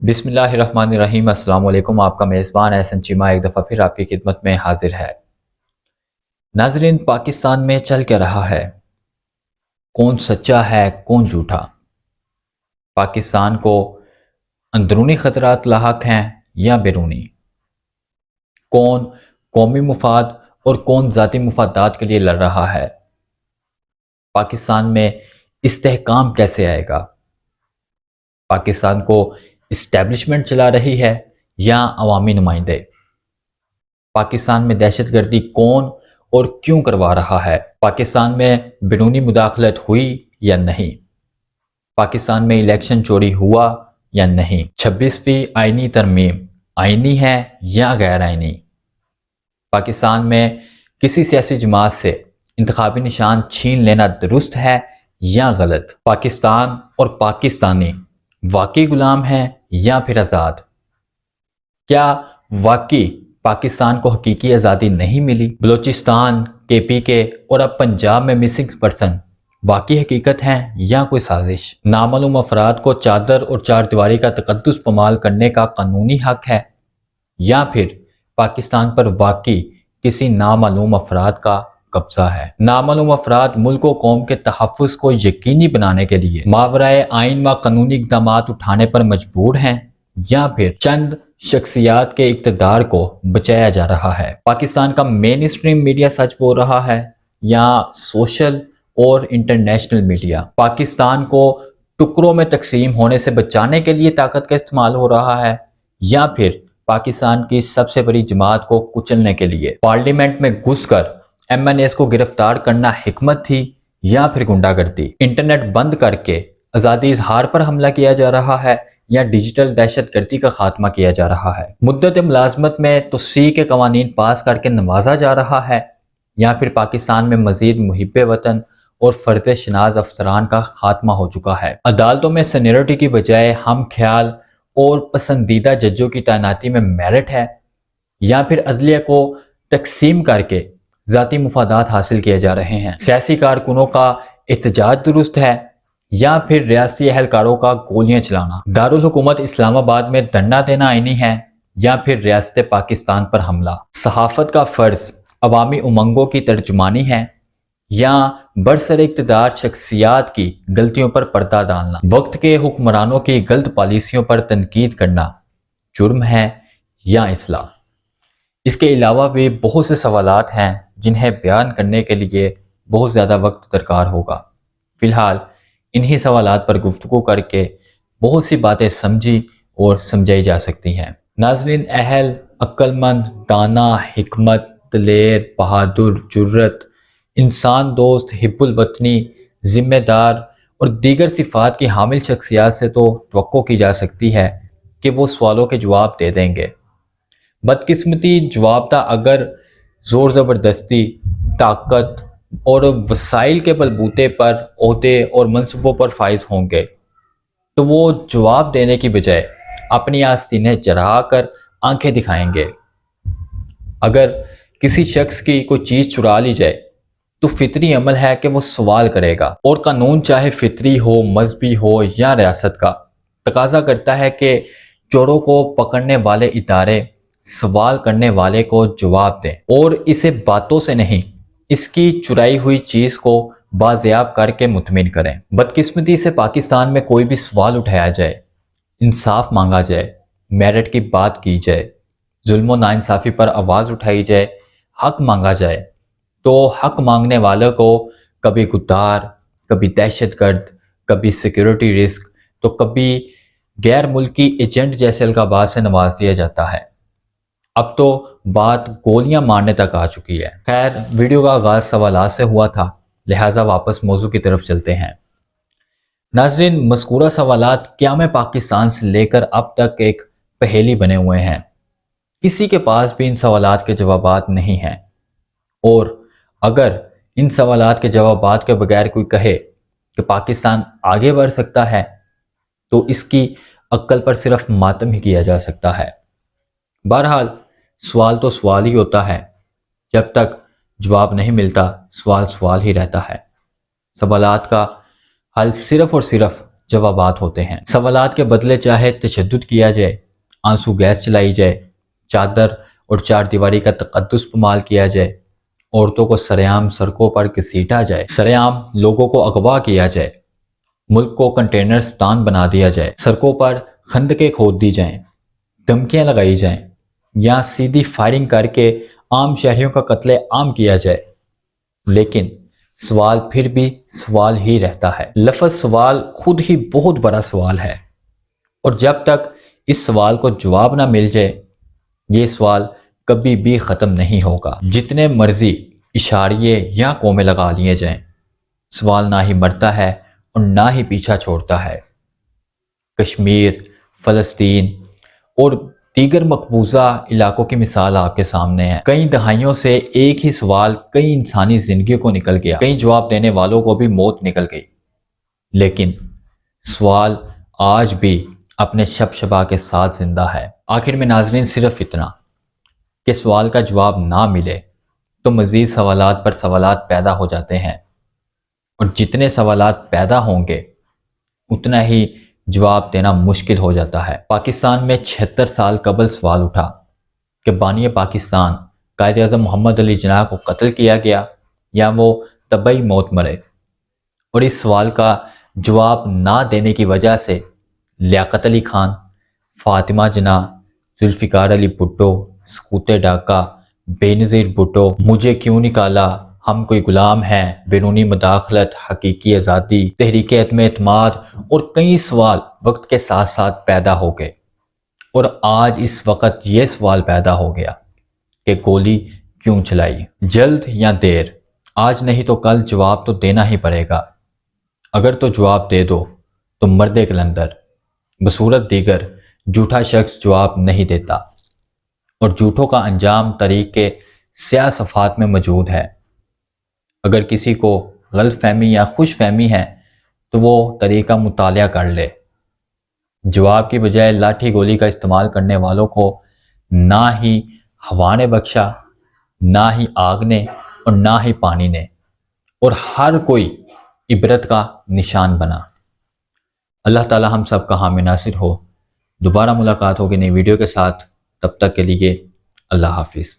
بسم اللہ الرحمن الرحیم۔ السلام علیکم۔ آپ کا میزبان احسن چیمہ ایک دفعہ پھر آپ کی خدمت میں حاضر ہے۔ ناظرین، پاکستان میں چل کیا رہا ہے؟ کون سچا ہے، کون جھوٹا؟ پاکستان کو اندرونی خطرات لاحق ہیں یا بیرونی؟ کون قومی مفاد اور کون ذاتی مفادات کے لیے لڑ رہا ہے؟ پاکستان میں استحکام کیسے آئے گا؟ پاکستان کو اسٹیبلشمنٹ چلا رہی ہے یا عوامی نمائندے؟ پاکستان میں دہشت گردی کون اور کیوں کروا رہا ہے؟ پاکستان میں بیرونی مداخلت ہوئی یا نہیں؟ پاکستان میں الیکشن چوری ہوا یا نہیں؟ 26ویں آئینی ترمیم آئینی ہے یا غیر آئینی؟ پاکستان میں کسی سیاسی جماعت سے انتخابی نشان چھین لینا درست ہے یا غلط؟ پاکستان اور پاکستانی واقعی غلام ہیں یا پھر آزاد؟ کیا واقعی پاکستان کو حقیقی آزادی نہیں ملی؟ بلوچستان، KPK اور اب پنجاب میں مسنگ پرسن واقعی حقیقت ہیں یا کوئی سازش؟ نامعلوم افراد کو چادر اور چار دیواری کا تقدس پامال کرنے کا قانونی حق ہے یا پھر پاکستان پر واقعی کسی نامعلوم افراد کا قبضہ ہے؟ نامعلوم افراد ملک و قوم کے تحفظ کو یقینی بنانے کے لیے ماورائے آئین و قانونی اقدامات اٹھانے پر مجبور ہیں یا پھر چند شخصیات کے اقتدار کو بچایا جا رہا ہے؟ پاکستان کا مین اسٹریم میڈیا سچ بول رہا ہے یا سوشل اور انٹرنیشنل میڈیا؟ پاکستان کو ٹکڑوں میں تقسیم ہونے سے بچانے کے لیے طاقت کا استعمال ہو رہا ہے یا پھر پاکستان کی سب سے بڑی جماعت کو کچلنے کے لیے پارلیمنٹ میں گھس کر MNAs کو گرفتار کرنا حکمت تھی یا پھر غنڈہ گردی؟ انٹرنیٹ بند کر کے آزادی اظہار پر حملہ کیا جا رہا ہے یا ڈیجیٹل دہشت گردی کا خاتمہ کیا جا رہا ہے؟ مدت ملازمت میں توسیع کے قوانین پاس کر کے نوازا جا رہا ہے یا پھر پاکستان میں مزید محب وطن اور فرد شناس افسران کا خاتمہ ہو چکا ہے؟ عدالتوں میں سینیورٹی کی بجائے ہم خیال اور پسندیدہ ججوں کی تعیناتی میں میرٹ ہے یا پھر عدلیہ کو تقسیم کر کے ذاتی مفادات حاصل کیے جا رہے ہیں؟ سیاسی کارکنوں کا احتجاج درست ہے یا پھر ریاستی اہلکاروں کا گولیاں چلانا؟ دارالحکومت اسلام آباد میں دھرنا دینا آئینی ہے یا پھر ریاست پاکستان پر حملہ؟ صحافت کا فرض عوامی امنگوں کی ترجمانی ہے یا برسر اقتدار شخصیات کی غلطیوں پر پردہ ڈالنا؟ وقت کے حکمرانوں کی غلط پالیسیوں پر تنقید کرنا جرم ہے یا اصلاح؟ اس کے علاوہ بھی بہت سے سوالات ہیں جنہیں بیان کرنے کے لیے بہت زیادہ وقت درکار ہوگا۔ فی الحال انہی سوالات پر گفتگو کر کے بہت سی باتیں سمجھی اور سمجھائی جا سکتی ہیں۔ ناظرین، اہل، عقل مند، دانا، حکمت، دلیر، بہادر، جرت، انسان دوست، حب الوطنی، ذمہ دار اور دیگر صفات کی حامل شخصیات سے تو توقع کی جا سکتی ہے کہ وہ سوالوں کے جواب دے دیں گے۔ بدقسمتی جواب دہ اگر زور زبردستی، طاقت اور وسائل کے بلبوتے پر عہدے اور منصبوں پر فائز ہوں گے تو وہ جواب دینے کی بجائے اپنی آستینیں چرا کر آنکھیں دکھائیں گے۔ اگر کسی شخص کی کوئی چیز چرا لی جائے تو فطری عمل ہے کہ وہ سوال کرے گا، اور قانون چاہے فطری ہو، مذہبی ہو یا ریاست کا، تقاضا کرتا ہے کہ چوروں کو پکڑنے والے ادارے سوال کرنے والے کو جواب دیں اور اسے باتوں سے نہیں، اس کی چرائی ہوئی چیز کو بازیاب کر کے مطمئن کریں۔ بدقسمتی سے پاکستان میں کوئی بھی سوال اٹھایا جائے، انصاف مانگا جائے، میرٹ کی بات کی جائے، ظلم و ناانصافی پر آواز اٹھائی جائے، حق مانگا جائے، تو حق مانگنے والوں کو کبھی غدار، کبھی دہشت گرد، کبھی سیکیورٹی رسک، تو کبھی غیر ملکی ایجنٹ جیسے القابات سے نواز دیا جاتا ہے۔ اب تو بات گولیاں مارنے تک آ چکی ہے۔ خیر، ویڈیو کا آغاز سوالات سے ہوا تھا، لہٰذا واپس موضوع کی طرف چلتے ہیں۔ ناظرین، مذکورہ سوالات قیام پاکستان سے لے کر اب تک ایک پہیلی بنے ہوئے ہیں۔ کسی کے پاس بھی ان سوالات کے جوابات نہیں ہیں، اور اگر ان سوالات کے جوابات کے بغیر کوئی کہے کہ پاکستان آگے بڑھ سکتا ہے تو اس کی عقل پر صرف ماتم ہی کیا جا سکتا ہے۔ بہرحال سوال تو سوال ہی ہوتا ہے، جب تک جواب نہیں ملتا سوال سوال ہی رہتا ہے۔ سوالات کا حل صرف اور صرف جوابات ہوتے ہیں۔ سوالات کے بدلے چاہے تشدد کیا جائے، آنسو گیس چلائی جائے، چادر اور چار دیواری کا تقدس پامال کیا جائے، عورتوں کو سرعام سڑکوں پر گھسیٹا جائے، سرعام لوگوں کو اغوا کیا جائے، ملک کو کنٹینرستان بنا دیا جائے، سڑکوں پر خندقیں کھود دی جائیں، دھمکیاں لگائی جائیں یا سیدھی فائرنگ کر کے عام شہریوں کا قتل عام کیا جائے، لیکن سوال پھر بھی سوال ہی رہتا ہے۔ لفظ سوال خود ہی بہت بڑا سوال ہے، اور جب تک اس سوال کو جواب نہ مل جائے یہ سوال کبھی بھی ختم نہیں ہوگا۔ جتنے مرضی اشاریے یا کومے لگا لیے جائیں، سوال نہ ہی مرتا ہے اور نہ ہی پیچھا چھوڑتا ہے۔ کشمیر، فلسطین اور دیگر مقبوضہ علاقوں کی مثال آپ کے سامنے ہے۔ کئی دہائیوں سے ایک ہی سوال کئی انسانی زندگیوں کو نکل گیا، کئی جواب دینے والوں کو بھی موت نکل گئی، لیکن سوال آج بھی اپنے شبشبا کے ساتھ زندہ ہے۔ آخر میں ناظرین صرف اتنا کہ سوال کا جواب نہ ملے تو مزید سوالات پر سوالات پیدا ہو جاتے ہیں، اور جتنے سوالات پیدا ہوں گے اتنا ہی جواب دینا مشکل ہو جاتا ہے۔ پاکستان میں 76 سال قبل سوال اٹھا کہ بانی پاکستان قائد اعظم محمد علی جناح کو قتل کیا گیا یا وہ طبعی موت مرے، اور اس سوال کا جواب نہ دینے کی وجہ سے لیاقت علی خان، فاطمہ جناح، ذوالفقار علی بھٹو، سکوتے ڈاکا، بے نظیر بھٹو، مجھے کیوں نکالا، ہم کوئی غلام ہیں، بیرونی مداخلت، حقیقی آزادی، تحریک عدم اعتماد اور کئی سوال وقت کے ساتھ ساتھ پیدا ہو گئے، اور آج اس وقت یہ سوال پیدا ہو گیا کہ گولی کیوں چلائی۔ جلد یا دیر، آج نہیں تو کل جواب تو دینا ہی پڑے گا۔ اگر تو جواب دے دو تو مرد قلندر بصورت دیگر جھوٹا شخص جواب نہیں دیتا، اور جھوٹوں کا انجام تاریخ کے سیاہ صفحات میں موجود ہے۔ اگر کسی کو غلط فہمی یا خوش فہمی ہے تو وہ تاریخ کا مطالعہ کر لے۔ جواب کی بجائے لاٹھی گولی کا استعمال کرنے والوں کو نہ ہی ہوا نے بخشا، نہ ہی آگ نے اور نہ ہی پانی نے، اور ہر کوئی عبرت کا نشان بنا۔ اللہ تعالی ہم سب کا حامی ناصر ہو۔ دوبارہ ملاقات ہوگی نئی ویڈیو کے ساتھ، تب تک کے لیے اللہ حافظ۔